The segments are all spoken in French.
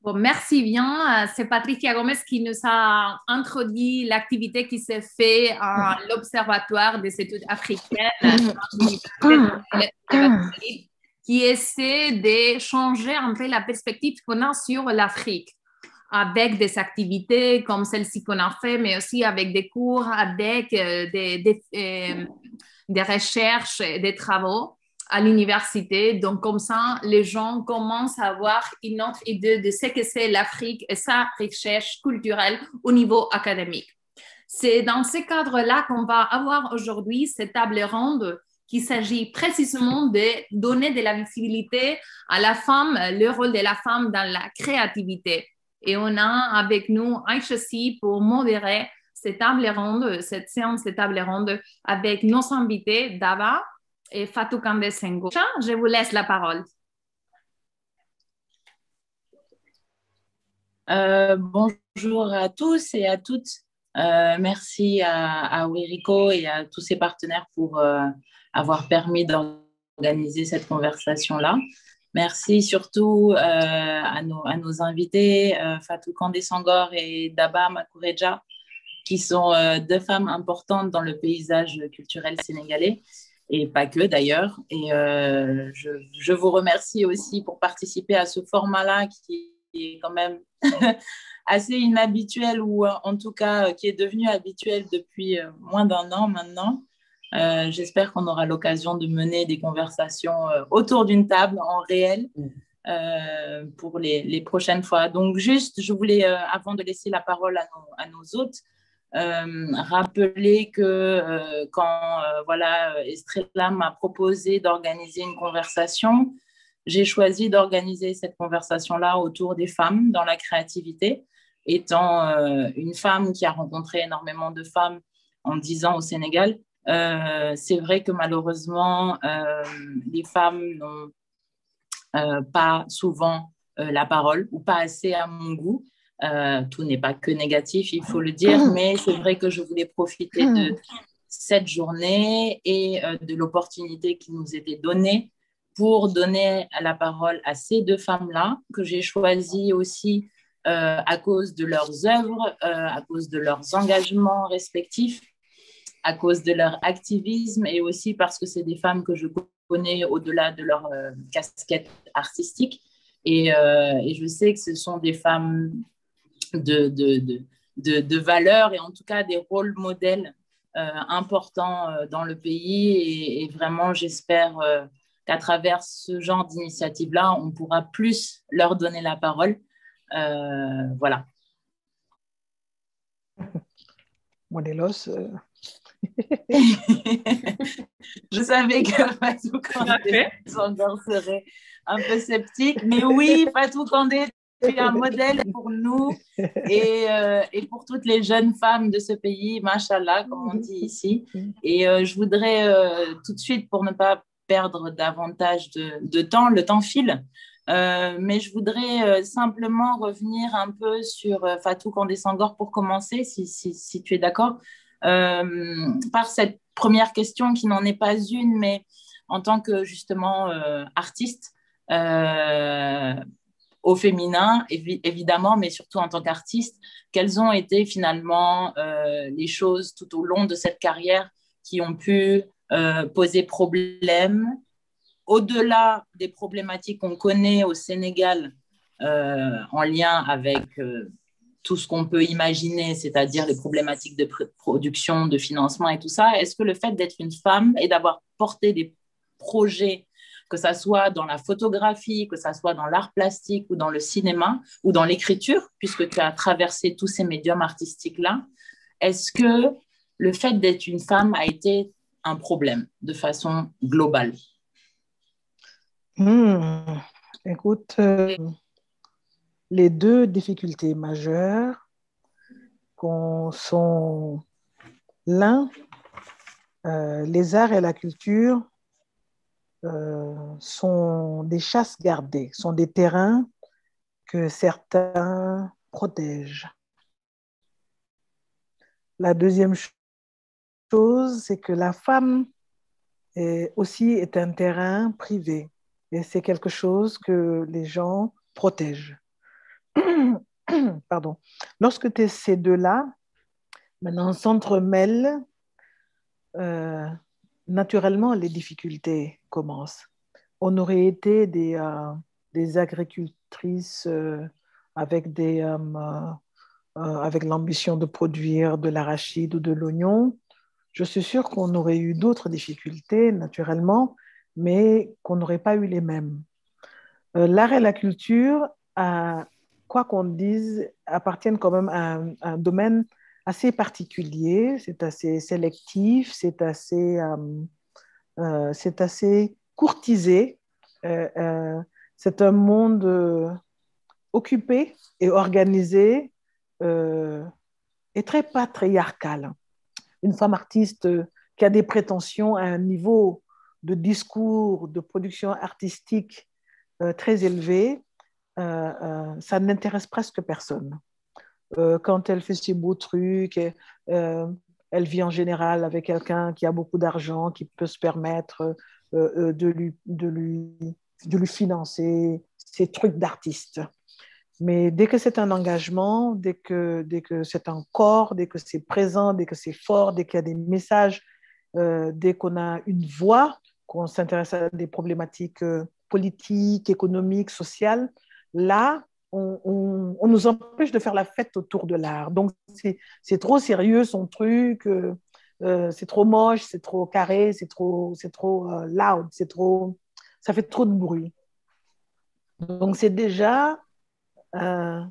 Bon, merci bien. C'est Patricia Gomez qui nous a introduit l'activité qui s'est faite à l'Observatoire des études africaines à l'Université de Valladolid, qui essaie de changer un peu la perspective qu'on a sur l'Afrique avec des activités comme celle-ci qu'on a fait, mais aussi avec des cours, avec des recherches, des travaux à l'université. Donc, comme ça, les gens commencent à avoir une autre idée de ce que c'est l'Afrique et sa recherche culturelle au niveau académique. C'est dans ce cadre-là qu'on va avoir aujourd'hui cette table ronde qu'il s'agit précisément de donner de la visibilité à la femme, le rôle de la femme dans la créativité. Et on a avec nous Aïcha Si pour modérer cette table ronde, cette séance de table ronde avec nos invités Dava et Fatou Kande Senghor. Je vous laisse la parole. Bonjour à tous et à toutes. Merci à Wirico et à tous ses partenaires pour avoir permis d'organiser cette conversation-là. Merci surtout à nos invités, Fatou Kande Senghor et Daba Makureja, qui sont deux femmes importantes dans le paysage culturel sénégalais et pas que d'ailleurs. Et je vous remercie aussi pour participer à ce format-là qui est quand même assez inhabituel ou en tout cas qui est devenu habituel depuis moins d'un an maintenant. J'espère qu'on aura l'occasion de mener des conversations autour d'une table en réel pour les prochaines fois. Donc juste, je voulais, avant de laisser la parole à nos hôtes, rappeler que quand voilà, Estrella m'a proposé d'organiser une conversation, j'ai choisi d'organiser cette conversation-là autour des femmes dans la créativité, étant une femme qui a rencontré énormément de femmes en 10 ans au Sénégal. C'est vrai que malheureusement, les femmes n'ont pas souvent la parole ou pas assez à mon goût. Tout n'est pas que négatif, il faut le dire, mais c'est vrai que je voulais profiter de cette journée et de l'opportunité qui nous était donnée pour donner la parole à ces deux femmes-là que j'ai choisies aussi à cause de leurs œuvres, à cause de leurs engagements respectifs, à cause de leur activisme et aussi parce que c'est des femmes que je connais au-delà de leur casquette artistique. Et je sais que ce sont des femmes de valeurs et en tout cas des rôles modèles importants dans le pays. Et vraiment, j'espère qu'à travers ce genre d'initiative-là, on pourra plus leur donner la parole. Voilà. Modelos. Je savais que Fatou Kandé serait un peu sceptique, mais oui, Fatou Kandé, tu es un modèle pour nous et pour toutes les jeunes femmes de ce pays, machallah, comme on dit ici. Et je voudrais tout de suite, pour ne pas perdre davantage de temps, le temps file, mais je voudrais simplement revenir un peu sur Fatou Kandé Senghor pour commencer, si tu es d'accord. Par cette première question qui n'en est pas une, mais en tant que justement artiste au féminin, évidemment, mais surtout en tant qu'artiste, quelles ont été finalement les choses tout au long de cette carrière qui ont pu poser problème, au-delà des problématiques qu'on connaît au Sénégal en lien avec tout ce qu'on peut imaginer, c'est-à-dire les problématiques de production, de financement et tout ça. Est-ce que le fait d'être une femme et d'avoir porté des projets, que ça soit dans la photographie, que ça soit dans l'art plastique ou dans le cinéma ou dans l'écriture, puisque tu as traversé tous ces médiums artistiques-là, est-ce que le fait d'être une femme a été un problème de façon globale? Écoute, les deux difficultés majeures sont l'un, les arts et la culture sont des chasses gardées, sont des terrains que certains protègent. La deuxième chose, c'est que la femme aussi est un terrain privé et c'est quelque chose que les gens protègent. pardon, lorsque ces deux-là, maintenant, s'entremêlent, euh, naturellement, les difficultés commencent. On aurait été des agricultrices avec avec l'ambition de produire de l'arachide ou de l'oignon. Je suis sûre qu'on aurait eu d'autres difficultés, naturellement, mais qu'on n'aurait pas eu les mêmes. L'art et la culture, quoi qu'on dise, appartiennent quand même à un domaine assez particulier, c'est assez sélectif, c'est assez courtisé. Euh, euh, c'est un monde occupé et organisé euh, et très patriarcal. Une femme artiste qui a des prétentions à un niveau de discours, de production artistique très élevé, ça n'intéresse presque personne. Quand elle fait ses beaux trucs, euh, elle vit en général avec quelqu'un qui a beaucoup d'argent, qui peut se permettre de lui financer ses trucs d'artiste. Mais dès que c'est un engagement, dès que c'est un corps, dès que c'est présent, dès que c'est fort, dès qu'il y a des messages, dès qu'on a une voix, qu'on s'intéresse à des problématiques politiques, économiques, sociales, là, on nous empêche de faire la fête autour de l'art. Donc, c'est trop sérieux son truc, c'est trop moche, c'est trop carré, c'est trop loud, ça fait trop de bruit. Donc, c'est déjà euh,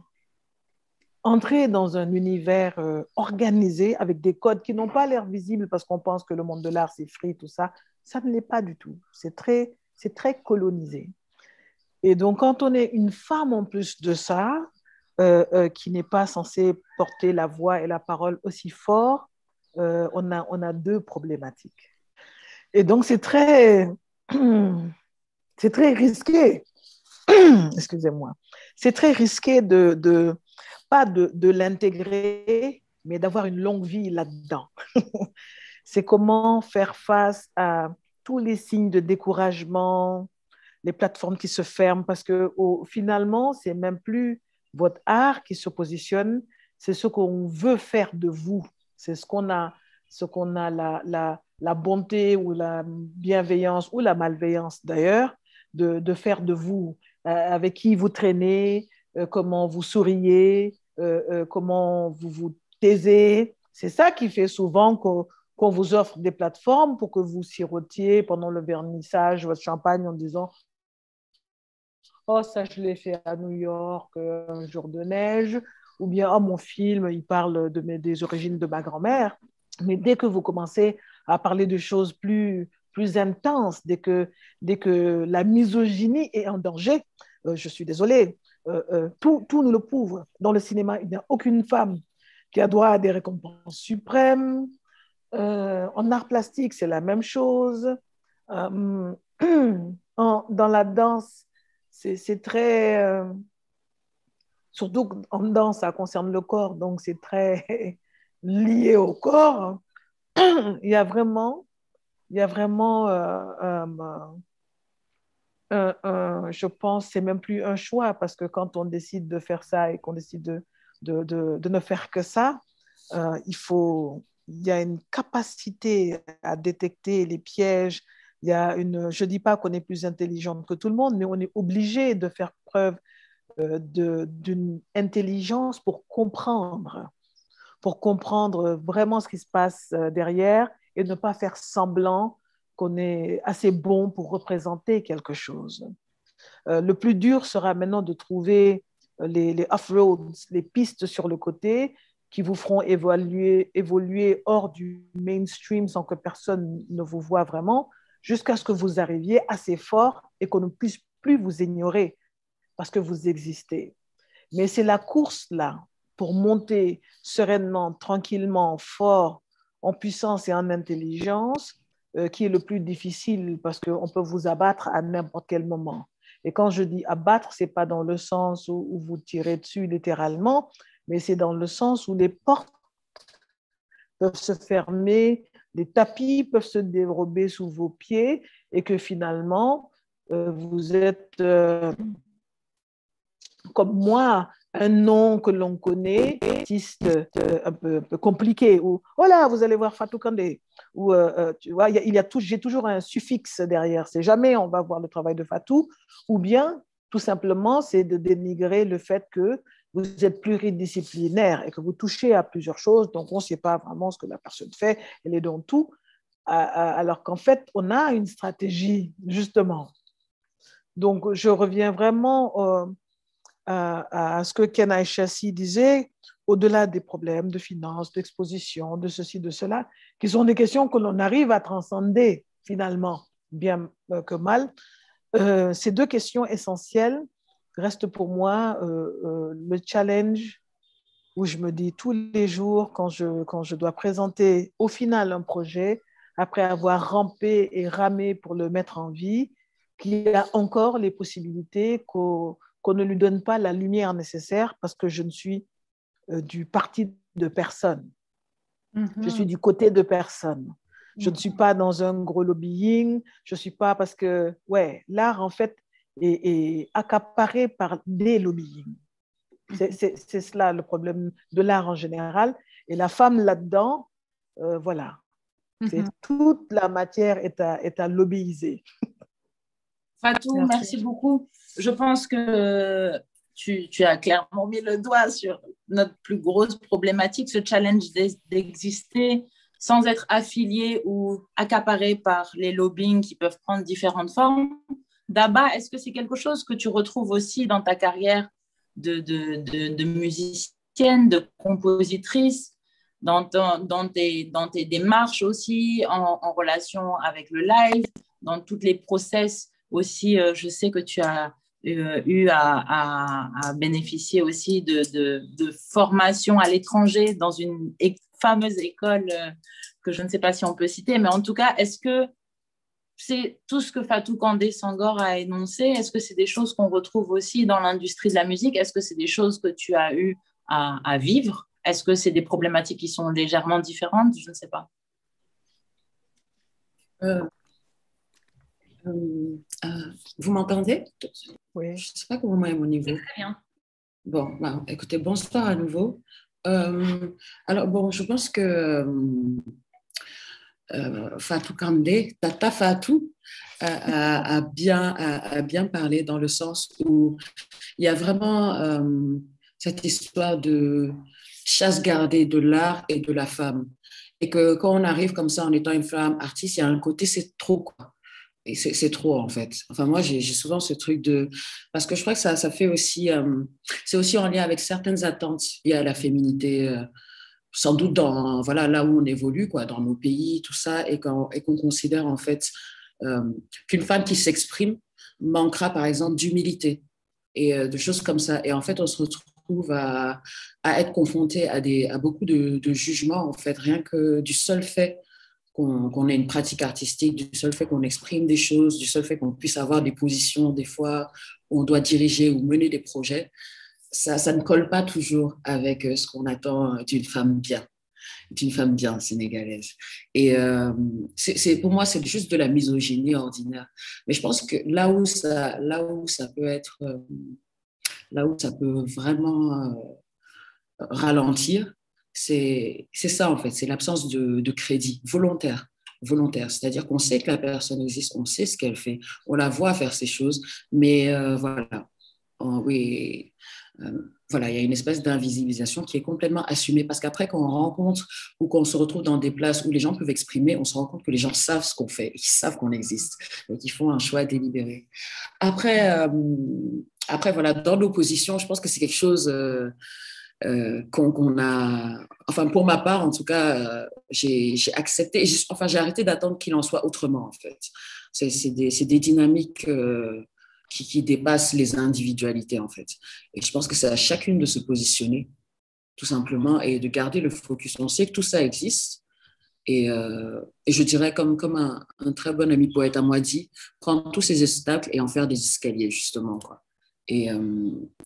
entrer dans un univers organisé avec des codes qui n'ont pas l'air visibles parce qu'on pense que le monde de l'art, c'est free, tout ça. Ça ne l'est pas du tout. C'est très colonisé. Et donc, quand on est une femme en plus de ça, qui n'est pas censée porter la voix et la parole aussi fort, on a deux problématiques. Et donc, c'est très risqué. Excusez-moi. C'est très risqué pas de l'intégrer, mais d'avoir une longue vie là-dedans. C'est comment faire face à tous les signes de découragement, les plateformes qui se ferment, parce que finalement, c'est même plus votre art qui se positionne, c'est ce qu'on veut faire de vous. C'est ce qu'on a la bonté ou la bienveillance ou la malveillance d'ailleurs de faire de vous, avec qui vous traînez, comment vous souriez, comment vous vous taisez. C'est ça qui fait souvent qu'on vous offre des plateformes pour que vous sirotiez pendant le vernissage votre champagne en disant oh, ça, je l'ai fait à New York, un jour de neige, ou bien oh, mon film, il parle des origines de ma grand-mère. Mais dès que vous commencez à parler de choses plus intenses, dès que la misogynie est en danger, je suis désolée, tout nous le prouve. Dans le cinéma, il n'y a aucune femme qui a droit à des récompenses suprêmes. En art plastique, c'est la même chose. Euh, dans la danse, c'est très... surtout en danse, ça concerne le corps, donc c'est très lié au corps. Il y a vraiment je pense, c'est même plus un choix parce que quand on décide de faire ça et qu'on décide de ne faire que ça, il y a une capacité à détecter les pièges. Je ne dis pas qu'on est plus intelligente que tout le monde, mais on est obligé de faire preuve d'une intelligence pour comprendre vraiment ce qui se passe derrière et ne pas faire semblant qu'on est assez bon pour représenter quelque chose. Le plus dur sera maintenant de trouver les off-roads, les pistes sur le côté qui vous feront évoluer hors du mainstream sans que personne ne vous voit vraiment, jusqu'à ce que vous arriviez assez fort et qu'on ne puisse plus vous ignorer parce que vous existez. Mais c'est la course là pour monter sereinement, tranquillement, fort, en puissance et en intelligence, qui est le plus difficile parce qu'on peut vous abattre à n'importe quel moment. Et quand je dis abattre, ce n'est pas dans le sens où vous tirez dessus littéralement, mais c'est dans le sens où les portes peuvent se fermer, les tapis peuvent se dérober sous vos pieds et que finalement, vous êtes comme moi, un nom que l'on connaît, artiste un peu compliqué, ou oh là, vous allez voir Fatou Kandé, ou tu vois, j'ai toujours un suffixe derrière. C'est jamais on va voir le travail de Fatou, ou bien tout simplement c'est de dénigrer le fait que vous êtes pluridisciplinaire et que vous touchez à plusieurs choses, donc on ne sait pas vraiment ce que la personne fait, elle est dans tout, alors qu'en fait on a une stratégie justement. Donc je reviens vraiment à ce que Ken Aishassi disait, au-delà des problèmes de finances, d'exposition, de ceci, de cela, qui sont des questions que l'on arrive à transcender finalement, bien que mal. Ces deux questions essentielles restent pour moi le challenge où je me dis tous les jours quand je dois présenter au final un projet, après avoir rampé et ramé pour le mettre en vie, qu'il y a encore les possibilités qu'on ne lui donne pas la lumière nécessaire parce que je ne suis du parti de personne. Je suis du côté de personne. Je ne suis pas dans un gros lobbying. Je ne suis pas parce que, ouais, l'art, en fait, est accaparé par des lobbying. C'est cela le problème de l'art en général. Et la femme là-dedans, voilà. Toute la matière est à lobbyiser. Fatou, merci beaucoup. Je pense que tu as clairement mis le doigt sur notre plus grosse problématique, ce challenge d'exister sans être affilié ou accaparé par les lobbying qui peuvent prendre différentes formes. Daba, est-ce que c'est quelque chose que tu retrouves aussi dans ta carrière de musicienne, de compositrice, dans tes démarches aussi en relation avec le live, dans toutes les process aussi, je sais que tu as eu à bénéficier aussi de formation à l'étranger dans une fameuse école que je ne sais pas si on peut citer, mais en tout cas, est-ce que c'est tout ce que Fatou Kandé Senghor a énoncé? Est-ce que c'est des choses qu'on retrouve aussi dans l'industrie de la musique? Est-ce que c'est des choses que tu as eu à vivre? Est-ce que c'est des problématiques qui sont légèrement différentes? Je ne sais pas. Vous m'entendez? Oui. Je ne sais pas comment est mon niveau. Très bien. Bon, bah, écoutez, bonsoir à nouveau. Alors, bon, je pense que Fatou Kandé, Tata Fatou, a bien parlé dans le sens où il y a vraiment cette histoire de chasse gardée de l'art et de la femme. Et que quand on arrive comme ça en étant une femme artiste, il y a un côté, c'est trop, quoi. Et c'est trop, en fait. Enfin, moi, j'ai souvent ce truc de... Parce que je crois que ça fait aussi... c'est aussi en lien avec certaines attentes liées à la féminité, sans doute dans, voilà, là où on évolue, quoi, dans nos pays, tout ça, et qu'on considère, en fait, qu'une femme qui s'exprime manquera, par exemple, d'humilité et de choses comme ça. Et en fait, on se retrouve à être confronté à beaucoup de jugements, en fait, rien que du seul fait qu'on ait une pratique artistique, du seul fait qu'on exprime des choses, du seul fait qu'on puisse avoir des positions, des fois, où on doit diriger ou mener des projets, ça ne colle pas toujours avec ce qu'on attend d'une femme bien sénégalaise. Et pour moi, c'est juste de la misogynie ordinaire. Mais je pense que là où ça peut être, là où ça peut vraiment ralentir, c'est ça en fait, c'est l'absence de crédit volontaire. C'est-à-dire qu'on sait que la personne existe, on sait ce qu'elle fait, on la voit faire ces choses, mais voilà, oui, voilà, il y a une espèce d'invisibilisation qui est complètement assumée parce qu'après, quand on rencontre ou qu'on se retrouve dans des places où les gens peuvent exprimer, on se rend compte que les gens savent ce qu'on fait, ils savent qu'on existe, donc ils font un choix délibéré. Après voilà, dans l'opposition, je pense que c'est quelque chose qu'on a, enfin pour ma part en tout cas, j'ai accepté, enfin j'ai arrêté d'attendre qu'il en soit autrement en fait. C'est des dynamiques qui dépassent les individualités en fait. Et je pense que c'est à chacune de se positionner tout simplement et de garder le focus. On sait que tout ça existe et je dirais comme un très bon ami poète à moi dit, prendre tous ces obstacles et en faire des escaliers justement quoi. Et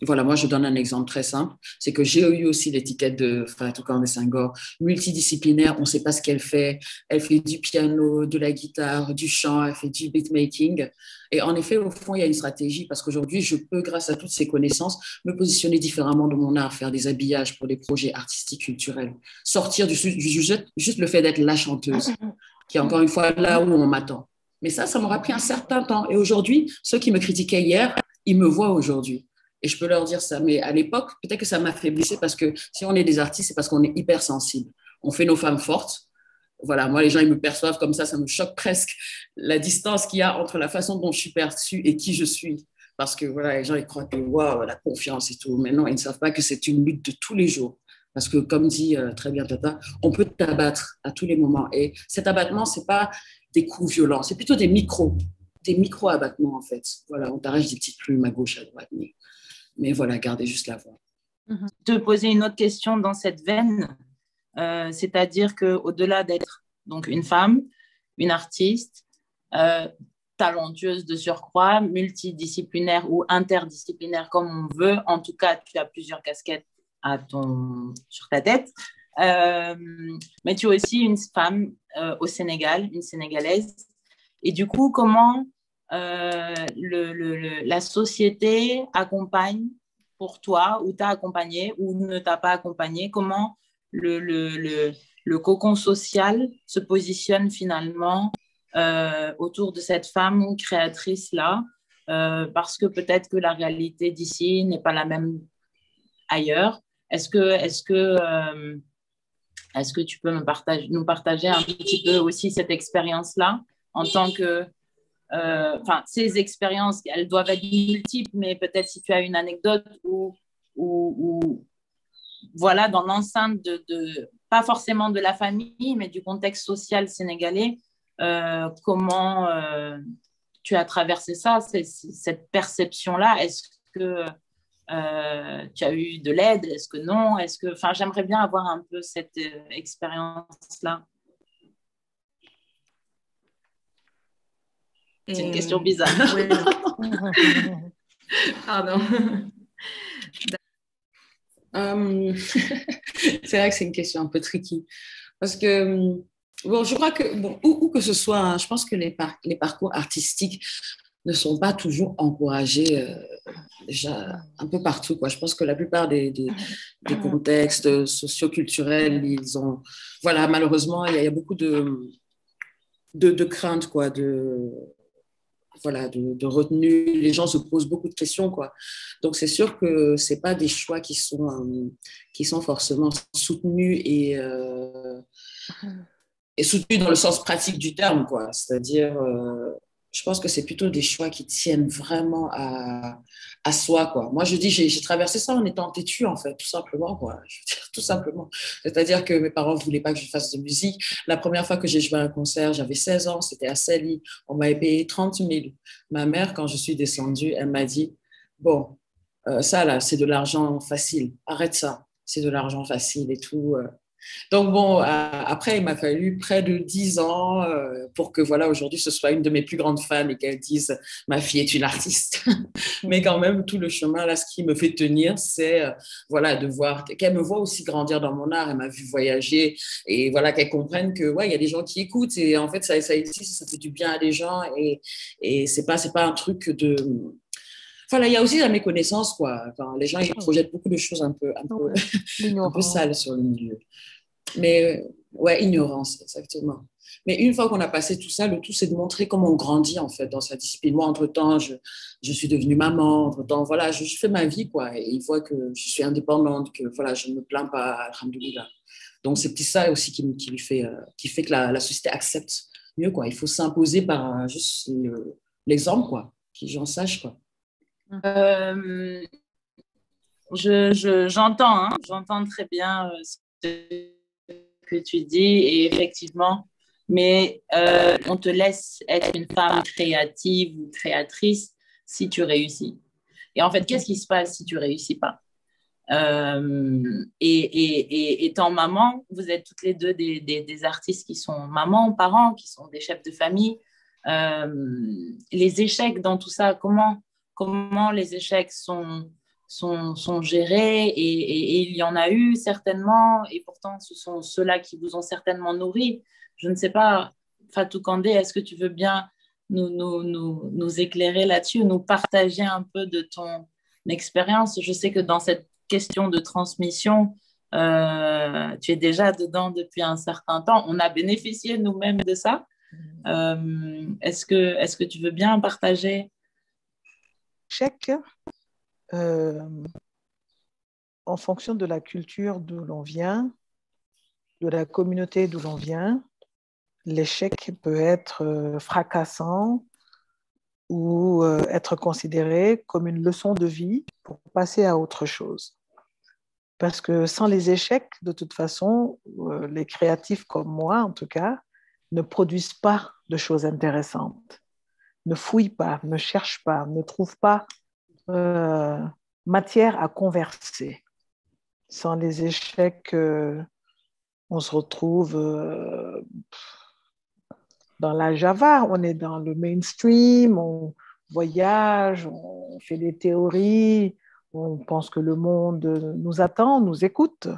voilà, moi, je donne un exemple très simple. C'est que j'ai eu aussi l'étiquette de Fatou Kandé Senghor, multidisciplinaire. On ne sait pas ce qu'elle fait. Elle fait du piano, de la guitare, du chant, elle fait du beatmaking. Et en effet, au fond, il y a une stratégie parce qu'aujourd'hui, je peux, grâce à toutes ces connaissances, me positionner différemment dans mon art, faire des habillages pour des projets artistiques, culturels, sortir juste le fait d'être la chanteuse, qui est encore une fois là où on m'attend. Mais ça m'aura pris un certain temps. Et aujourd'hui, ceux qui me critiquaient hier, ils me voient aujourd'hui. Et je peux leur dire ça. Mais à l'époque, peut-être que ça m'affaiblissait parce que si on est des artistes, c'est parce qu'on est hypersensible. On fait nos femmes fortes. Voilà, moi, les gens, ils me perçoivent comme ça me choque presque la distance qu'il y a entre la façon dont je suis perçue et qui je suis. Parce que voilà, les gens, ils croient que waouh, la confiance et tout. Mais non, ils ne savent pas que c'est une lutte de tous les jours. Parce que, comme dit très bien Tata, on peut t'abattre à tous les moments. Et cet abattement, ce n'est pas des coups violents, c'est plutôt des micro-abattements, en fait. Voilà, on t'arrache des petites plumes à gauche, à droite. Mais voilà, gardez juste la voix. Te poser une autre question dans cette veine, c'est-à-dire qu'au-delà d'être donc une femme, une artiste, talentueuse de surcroît, multidisciplinaire ou interdisciplinaire comme on veut, en tout cas, tu as plusieurs casquettes sur ta tête. Mais tu es aussi une femme au Sénégal, une Sénégalaise. Et du coup, comment la société accompagne pour toi, ou t'a accompagné, ou ne t'a pas accompagné, comment le cocon social se positionne finalement autour de cette femme créatrice-là, parce que peut-être que la réalité d'ici n'est pas la même ailleurs. Est-ce que tu peux nous partager un petit peu aussi cette expérience-là en tant que... ces expériences, elles doivent être multiples, mais peut-être si tu as une anecdote ou voilà, dans l'enceinte pas forcément de la famille, mais du contexte social sénégalais, comment tu as traversé ça, cette perception-là. Est-ce que tu as eu de l'aide? Est-ce que non? J'aimerais bien avoir un peu cette expérience-là. C'est une question bizarre. Pardon. C'est vrai que c'est une question un peu tricky. Parce que, bon, je crois que, bon, où que ce soit, hein, je pense que les parcours artistiques ne sont pas toujours encouragés déjà un peu partout, quoi. Je pense que la plupart des contextes socioculturels, ils ont... Voilà, malheureusement, il y a beaucoup de craintes, quoi, voilà, de retenue. Les gens se posent beaucoup de questions, quoi. Donc, c'est sûr que ce n'est pas des choix qui sont forcément soutenus et soutenus dans le sens pratique du terme, quoi. C'est-à-dire, je pense que c'est plutôt des choix qui tiennent vraiment à soi, quoi. Moi, je dis, j'ai traversé ça en étant têtue, en fait, tout simplement, quoi. Je veux dire, tout simplement. C'est-à-dire que mes parents ne voulaient pas que je fasse de musique. La première fois que j'ai joué à un concert, j'avais 16 ans, c'était à Saly. On m'avait payé 30 000. Ma mère, quand je suis descendue, elle m'a dit, bon, ça, là, c'est de l'argent facile. Arrête ça. C'est de l'argent facile et tout. Donc bon, après, il m'a fallu près de 10 ans pour que voilà, aujourd'hui, ce soit une de mes plus grandes fans et qu'elle dise ma fille est une artiste. Mais quand même, tout le chemin, là, ce qui me fait tenir, c'est voilà, de voir qu'elle me voit aussi grandir dans mon art. Elle m'a vu voyager et voilà, qu'elle comprenne que ouais, il y a des gens qui écoutent et en fait, ça existe, ça fait du bien à des gens et c'est pas un truc de... Voilà, il y a aussi la méconnaissance, quoi. Enfin, les gens, ils projettent beaucoup de choses un peu sales sur le milieu. Mais ouais, ignorance, exactement. Mais une fois qu'on a passé tout ça, le tout, c'est de montrer comment on grandit, en fait, dans sa discipline. Moi, entre-temps, je suis devenue maman. Entre-temps, voilà, je fais ma vie, quoi. Et ils voient que je suis indépendante, que voilà, je ne me plains pas, alhamdoulilah. Donc, c'est petit ça aussi qui fait que la société accepte mieux, quoi. Il faut s'imposer par juste l'exemple, quoi. Que les gens sachent, quoi. J'entends très bien ce que tu dis et effectivement, mais on te laisse être une femme créative ou créatrice si tu réussis. Et en fait, qu'est-ce qui se passe si tu réussis pas? Et étant maman, vous êtes toutes les deux des artistes qui sont mamans, parents, qui sont des chefs de famille. Les échecs dans tout ça, comment comment les échecs sont gérés et il y en a eu certainement et pourtant ce sont ceux-là qui vous ont certainement nourri. Je ne sais pas, Fatou Kandé, est-ce que tu veux bien nous éclairer là-dessus, nous partager un peu de ton expérience? Je sais que dans cette question de transmission, tu es déjà dedans depuis un certain temps. On a bénéficié nous-mêmes de ça. Est-ce que tu veux bien partager? L'échec, en fonction de la culture d'où l'on vient, de la communauté d'où l'on vient, l'échec peut être fracassant ou être considéré comme une leçon de vie pour passer à autre chose. Parce que sans les échecs, de toute façon, les créatifs comme moi, en tout cas, ne produisent pas de choses intéressantes, ne fouillent pas, ne cherchent pas, ne trouvent pas matière à converser. Sans les échecs, on se retrouve dans la Java, on est dans le mainstream, on voyage, on fait des théories, on pense que le monde nous attend, nous écoute,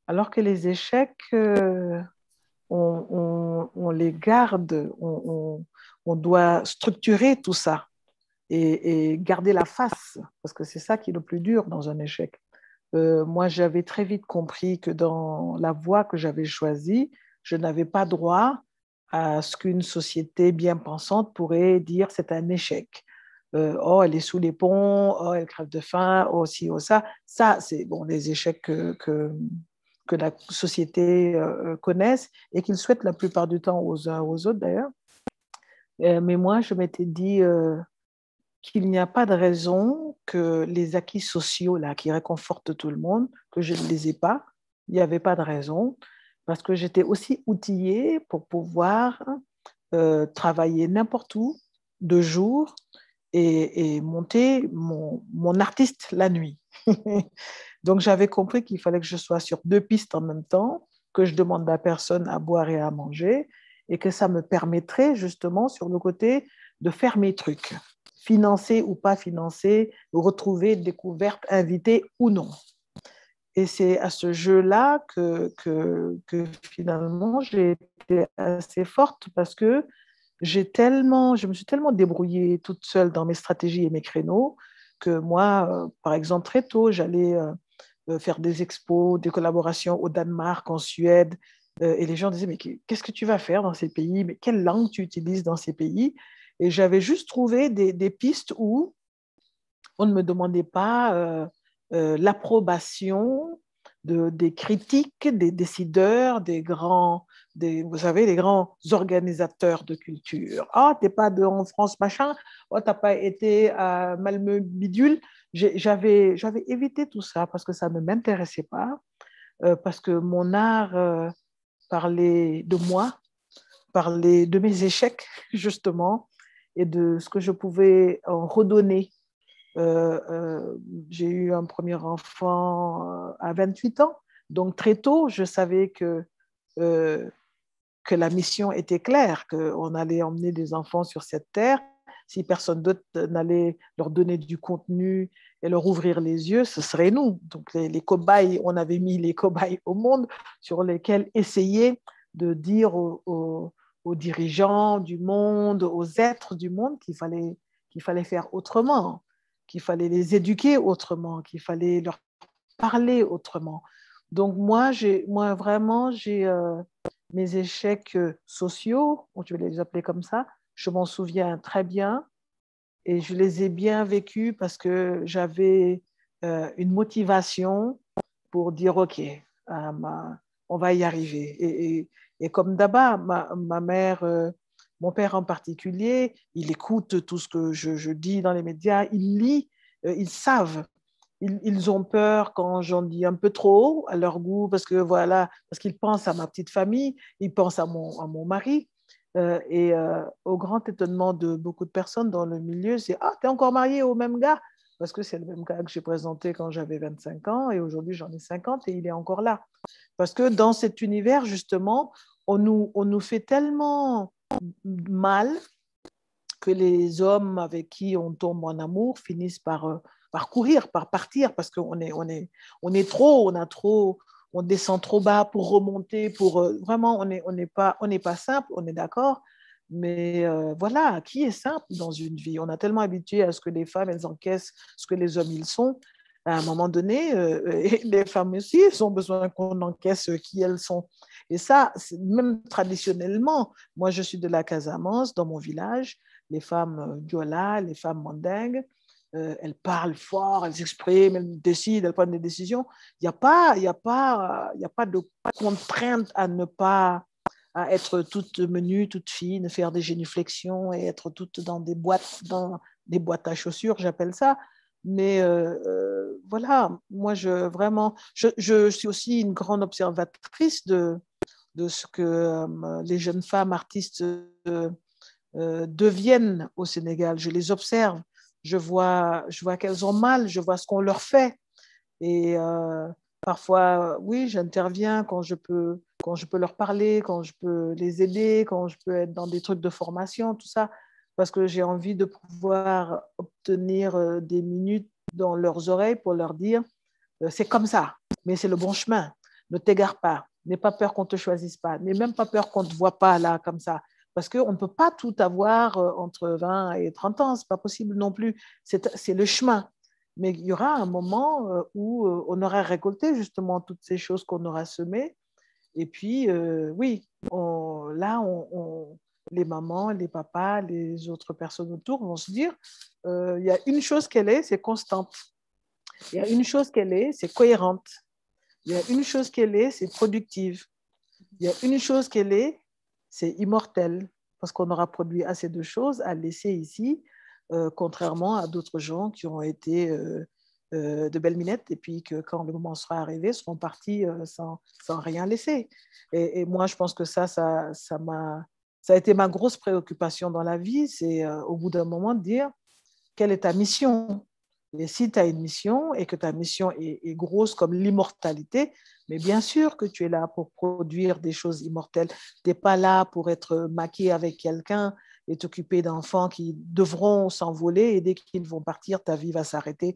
alors que les échecs, on les garde, on doit structurer tout ça et garder la face, parce que c'est ça qui est le plus dur dans un échec. Moi, j'avais très vite compris que dans la voie que j'avais choisie, je n'avais pas droit à ce qu'une société bien pensante pourrait dire c'est un échec. Oh, elle est sous les ponts, oh, elle crève de faim, oh, ci, oh, ça. Ça, c'est bon, les échecs que la société connaisse et qu'ils souhaitent la plupart du temps aux uns aux autres d'ailleurs. Mais moi, je m'étais dit qu'il n'y a pas de raison que les acquis sociaux là, qui réconfortent tout le monde, que je ne les ai pas. Il n'y avait pas de raison parce que j'étais aussi outillée pour pouvoir travailler n'importe où, de jour, et monter mon artiste la nuit. Donc, j'avais compris qu'il fallait que je sois sur deux pistes en même temps, que je demande à personne à boire et à manger, et que ça me permettrait justement sur le côté de faire mes trucs, financés ou pas financés, retrouver, découverte, invité ou non. Et c'est à ce jeu-là que finalement j'ai été assez forte parce que je me suis tellement débrouillée toute seule dans mes stratégies et mes créneaux que moi, par exemple, très tôt, j'allais faire des expos, des collaborations au Danemark, en Suède, et les gens disaient, mais qu'est-ce que tu vas faire dans ces pays? Mais quelle langue tu utilises dans ces pays? Et j'avais juste trouvé des pistes où on ne me demandait pas l'approbation des critiques, des décideurs, vous savez, les grands organisateurs de culture. Ah, t'es pas en France, machin. Oh, t'as pas été à Malmö Bidule. J'avais évité tout ça parce que ça ne m'intéressait pas, parce que mon art parlait de moi, parlait de mes échecs, justement, et de ce que je pouvais en redonner. J'ai eu un premier enfant à 28 ans. Donc, très tôt, je savais euh, que la mission était claire, qu'on allait emmener des enfants sur cette terre. Si personne d'autre n'allait leur donner du contenu et leur ouvrir les yeux, ce serait nous. Donc, les cobayes, on avait mis les cobayes au monde sur lesquels essayer de dire aux dirigeants du monde, aux êtres du monde qu'il fallait faire autrement, qu'il fallait les éduquer autrement, qu'il fallait leur parler autrement. Donc moi vraiment, j'ai mes échecs sociaux, je vais les appeler comme ça, je m'en souviens très bien et je les ai bien vécus parce que j'avais une motivation pour dire, OK, on va y arriver. Et comme d'abord, ma mère, mon père en particulier, il écoute tout ce que je dis dans les médias, il lit, ils savent. Ils ont peur quand j'en dis un peu trop à leur goût, parce que voilà, parce qu'ils pensent à ma petite famille, ils pensent à mon mari. Au grand étonnement de beaucoup de personnes dans le milieu, c'est ah, t'es encore marié au même gars? Parce que c'est le même gars que j'ai présenté quand j'avais 25 ans et aujourd'hui j'en ai 50 et il est encore là. Parce que dans cet univers, justement, on nous fait tellement mal que les hommes avec qui on tombe en amour finissent par courir, par partir, parce qu'on est trop, on descend trop bas pour remonter, vraiment, on n'est pas simple, on est d'accord. Mais voilà, qui est simple dans une vie? On a tellement habitué à ce que les femmes, elles encaissent ce que les hommes, ils sont. À un moment donné, les femmes aussi, elles ont besoin qu'on encaisse qui elles sont. Et ça, même traditionnellement, moi, je suis de la Casamance, dans mon village, les femmes Diola, les femmes mandingues, elles parlent fort, elles s'expriment, elles décident, elles prennent des décisions. Il n'y a pas de contrainte à ne pas à être toute menue, toute fine, faire des génuflexions et être toute dans des boîtes à chaussures, j'appelle ça. Mais voilà, moi, je suis aussi une grande observatrice de ce que les jeunes femmes artistes deviennent au Sénégal. Je les observe, je vois qu'elles ont mal, je vois ce qu'on leur fait. Et parfois, oui, j'interviens quand je peux leur parler, quand je peux les aider, quand je peux être dans des trucs de formation, tout ça, parce que j'ai envie de pouvoir obtenir des minutes dans leurs oreilles pour leur dire, c'est comme ça, mais c'est le bon chemin, ne t'égare pas, n'aie pas peur qu'on ne te choisisse pas, n'aie même pas peur qu'on ne te voit pas là, comme ça. Parce qu'on ne peut pas tout avoir entre 20 et 30 ans, ce n'est pas possible non plus. C'est le chemin. Mais il y aura un moment où on aura récolté justement toutes ces choses qu'on aura semées. Et puis, oui, les mamans, les papas, les autres personnes autour vont se dire, il y a une chose qu'elle est, c'est constante. Il y a une chose qu'elle est, c'est cohérente. Il y a une chose qu'elle est, c'est productive. Il y a une chose qu'elle est, c'est immortel. Parce qu'on aura produit assez de choses à laisser ici, contrairement à d'autres gens qui ont été de belles minettes et puis que quand le moment sera arrivé, seront partis sans rien laisser. Et moi, je pense que ça a été ma grosse préoccupation dans la vie, c'est au bout d'un moment de dire quelle est ta mission. Et si tu as une mission et que ta mission est grosse comme l'immortalité, mais bien sûr que tu es là pour produire des choses immortelles. Tu n'es pas là pour être maquillé avec quelqu'un et t'occuper d'enfants qui devront s'envoler et dès qu'ils vont partir, ta vie va s'arrêter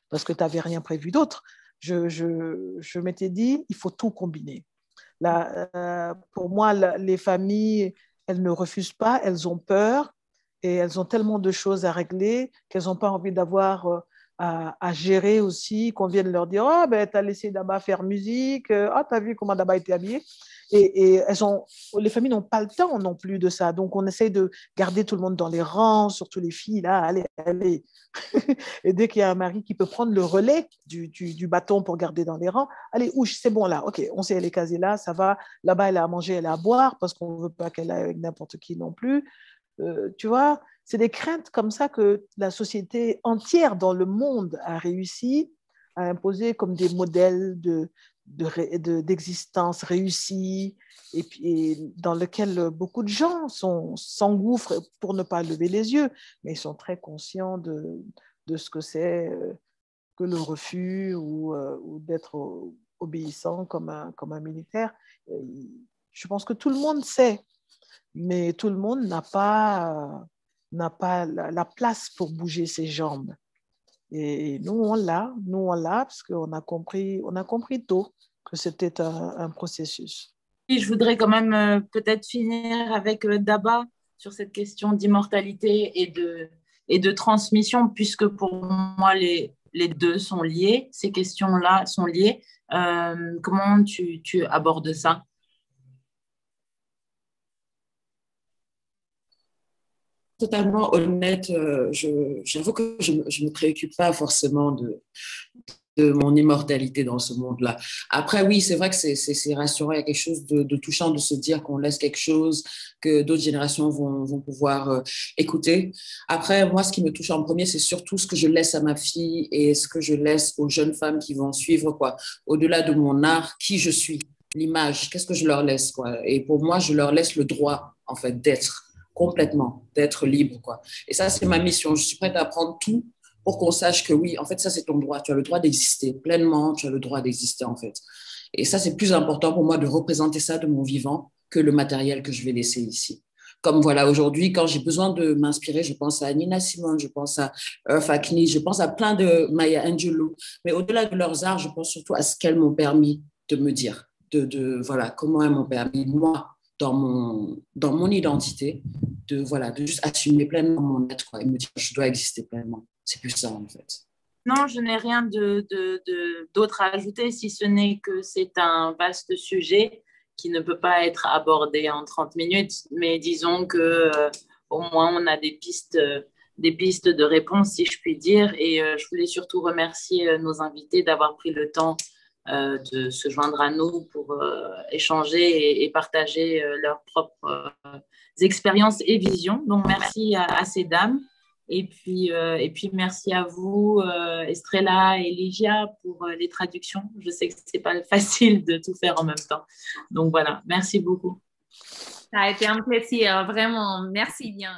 parce que tu n'avais rien prévu d'autre. Je m'étais dit, il faut tout combiner. Là, pour moi, les familles, elles ne refusent pas, elles ont peur et elles ont tellement de choses à régler qu'elles n'ont pas envie d'avoir à gérer aussi, qu'on vienne leur dire, oh, ben, tu as laissé Daba faire musique, oh, tu as vu comment Daba était habillé. Et les familles n'ont pas le temps non plus de ça. Donc, on essaye de garder tout le monde dans les rangs, surtout les filles, là, allez, allez. Et dès qu'il y a un mari qui peut prendre le relais du bâton pour garder dans les rangs, allez, ouche, c'est bon là, ok, on sait, elle est casée là, ça va. Là-bas, elle a à manger, elle a à boire, parce qu'on ne veut pas qu'elle aille avec n'importe qui non plus. Tu vois, c'est des craintes comme ça que la société entière dans le monde a réussi à imposer comme des modèles d'existence réussie et puis dans lequel beaucoup de gens s'engouffrent pour ne pas lever les yeux, mais ils sont très conscients de ce que c'est que le refus ou d'être obéissant comme un militaire. Je pense que tout le monde sait, mais tout le monde n'a pas la place pour bouger ses jambes. Et nous, on l'a, parce qu'on a compris tôt que c'était un processus. Oui, je voudrais quand même peut-être finir avec Daba sur cette question d'immortalité et de transmission, puisque pour moi, les deux sont liés, ces questions-là sont liées. Comment tu abordes ça? Totalement honnête, j'avoue que je ne me préoccupe pas forcément de mon immortalité dans ce monde-là. Après, oui, c'est vrai que c'est rassurant, il y a quelque chose de touchant de se dire qu'on laisse quelque chose que d'autres générations vont pouvoir écouter. Après, moi, ce qui me touche en premier, c'est surtout ce que je laisse à ma fille et ce que je laisse aux jeunes femmes qui vont suivre, quoi. Au-delà de mon art, qui je suis, l'image, qu'est-ce que je leur laisse, quoi. Et pour moi, je leur laisse le droit, en fait, d'être complètement, d'être libre, quoi. Et ça, c'est ma mission. Je suis prête à prendre tout pour qu'on sache que oui, en fait, ça, c'est ton droit. Tu as le droit d'exister pleinement, tu as le droit d'exister, en fait. Et ça, c'est plus important pour moi de représenter ça de mon vivant que le matériel que je vais laisser ici. Comme voilà, aujourd'hui, quand j'ai besoin de m'inspirer, je pense à Nina Simone, je pense à Eartha Kitt, je pense à plein de Maya Angelou. Mais au-delà de leurs arts, je pense surtout à ce qu'elles m'ont permis de me dire, voilà, comment elles m'ont permis, moi, dans mon identité, voilà, de juste assumer pleinement mon être, quoi, et me dire que je dois exister pleinement. C'est plus ça, en fait. Non, je n'ai rien d'autre à ajouter, si ce n'est que c'est un vaste sujet qui ne peut pas être abordé en 30 minutes, mais disons que au moins on a des pistes de réponse, si je puis dire. Et je voulais surtout remercier nos invités d'avoir pris le temps de se joindre à nous pour échanger et partager leurs propres expériences et visions. Donc, merci à ces dames. Et puis, merci à vous, Estrella et Ligia, pour les traductions. Je sais que ce n'est pas facile de tout faire en même temps. Donc, voilà, merci beaucoup. Ça a été un plaisir, vraiment. Merci bien.